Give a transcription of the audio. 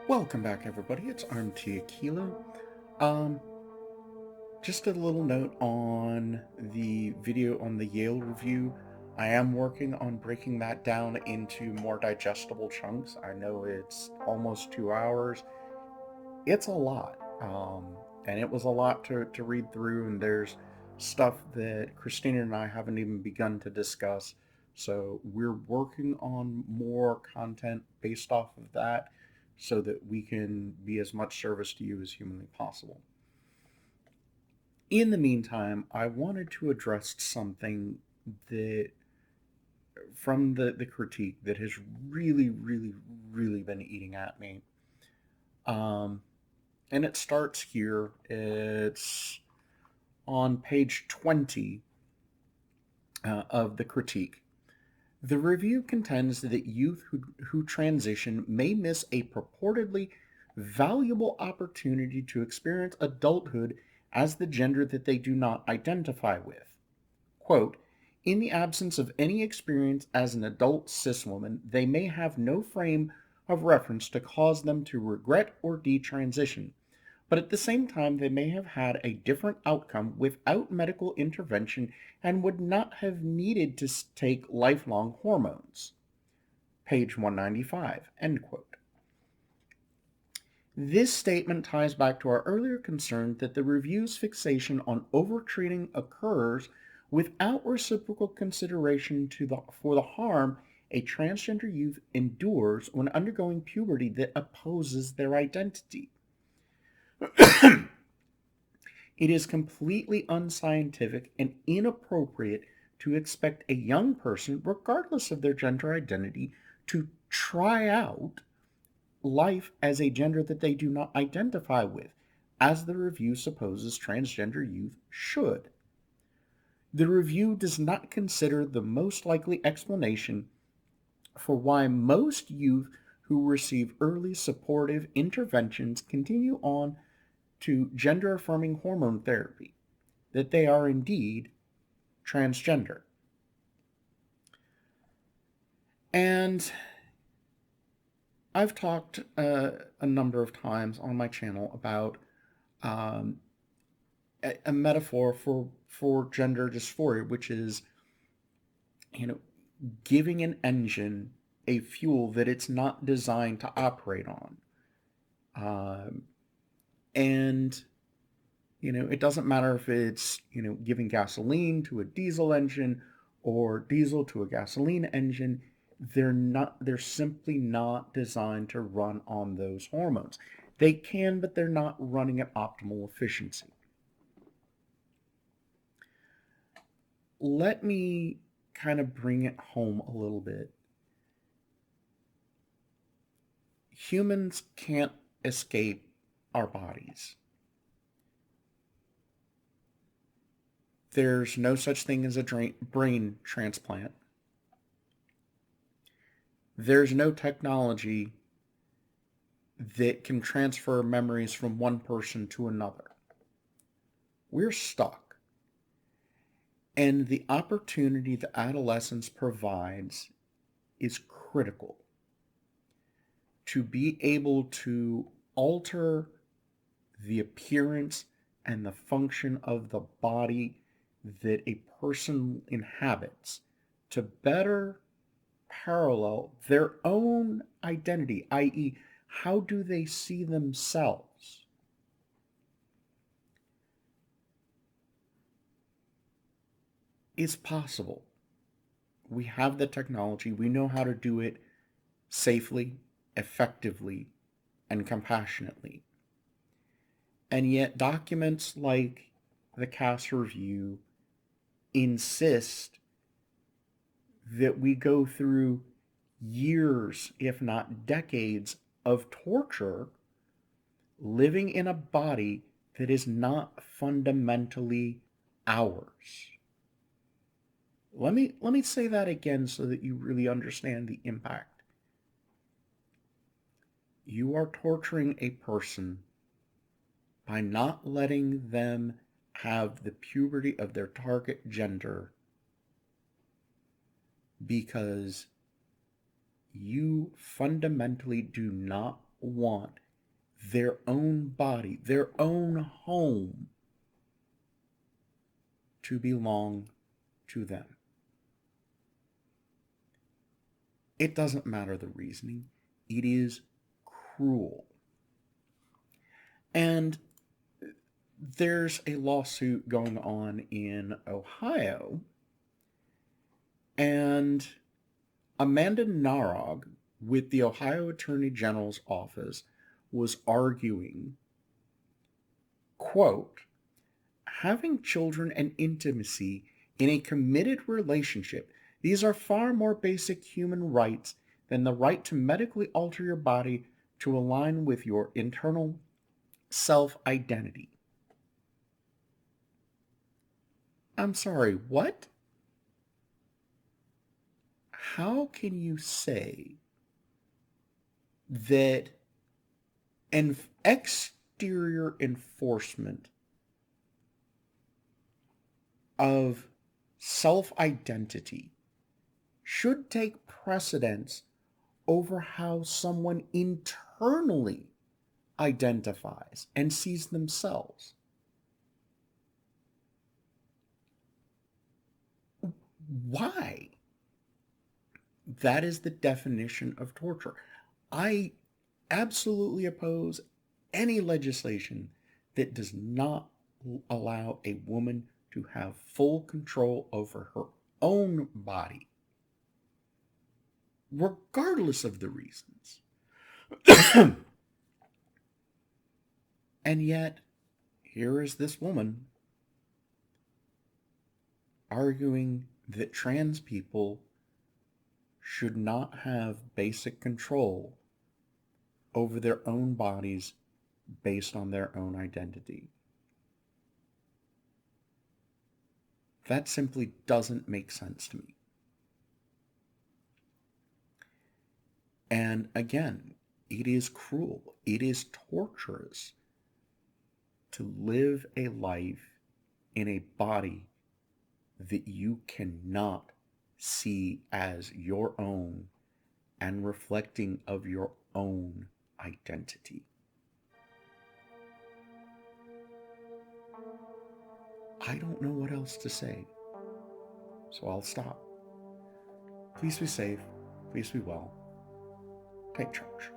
Welcome back, everybody. It's RMT Aquila. Um, just a little note on the video on the Yale review. I am working on breaking that down into more digestible chunks. I know it's almost 2 hours. It's a lot. And it was a lot to read through, and there's stuff that Christina and I haven't even begun to discuss. So we're working on more content based off of that so that we can be as much service to you as humanly possible. In the meantime, I wanted to address something that from the critique that has really been eating at me. Um, and it starts here. It's on page 20 of the critique. The review contends that youth who transition may miss a purportedly valuable opportunity to experience adulthood as the gender that they do not identify with. Quote, in the absence of any experience as an adult cis woman, they may have no frame of reference to cause them to regret or detransition, but at the same time they may have had a different outcome without medical intervention and would not have needed to take lifelong hormones. Page 195, end quote. This statement ties back to our earlier concern that the review's fixation on overtreating occurs without reciprocal consideration for the harm a transgender youth endures when undergoing puberty that opposes their identity. It is completely unscientific and inappropriate to expect a young person, regardless of their gender identity, to try out life as a gender that they do not identify with, as the review supposes transgender youth should. The review does not consider the most likely explanation for why most youth who receive early supportive interventions continue on to gender affirming hormone therapy, that they are indeed transgender. And I've talked a number of times on my channel about um, a metaphor for gender dysphoria, which is, you know, giving an engine a fuel that it's not designed to operate on. Um, and it doesn't matter if it's giving gasoline to a diesel engine or diesel to a gasoline engine. They're simply not designed to run on those hormones. They can, but they're not running at optimal efficiency. Let me kind of bring it home a little bit. Humans can't escape our bodies. There's no such thing as a brain transplant. There's no technology that can transfer memories from one person to another. We're stuck. And the opportunity that adolescence provides is critical. To be able to alter the appearance and the function of the body that a person inhabits to better parallel their own identity, i.e., how do they see themselves? Is possible. We have the technology, we know how to do it safely, effectively, and compassionately. And yet, documents like the Cass Review insist that we go through years, if not decades, of torture living in a body that is not fundamentally ours. Let me say that again so that you really understand the impact. You are torturing a person by not letting them have the puberty of their target gender because you fundamentally do not want their own body, their own home, to belong to them. It doesn't matter the reasoning. It is cruel. And there's a lawsuit going on in Ohio, and Amanda Narog with the Ohio Attorney General's office was arguing, quote, having children and intimacy in a committed relationship, these are far more basic human rights than the right to medically alter your body to align with your internal self-identity. I'm sorry, what? How can you say that an exterior enforcement of self-identity should take precedence over how someone internally identifies and sees themselves? Why? That is the definition of torture. I absolutely oppose any legislation that does not allow a woman to have full control over her own body, regardless of the reasons. And yet, here is this woman arguing that trans people should not have basic control over their own bodies based on their own identity. That simply doesn't make sense to me. And again, it is cruel, it is torturous to live a life in a body that you cannot see as your own and reflecting of your own identity. I don't know what else to say, so I'll stop. Please be safe, please be well. Take charge.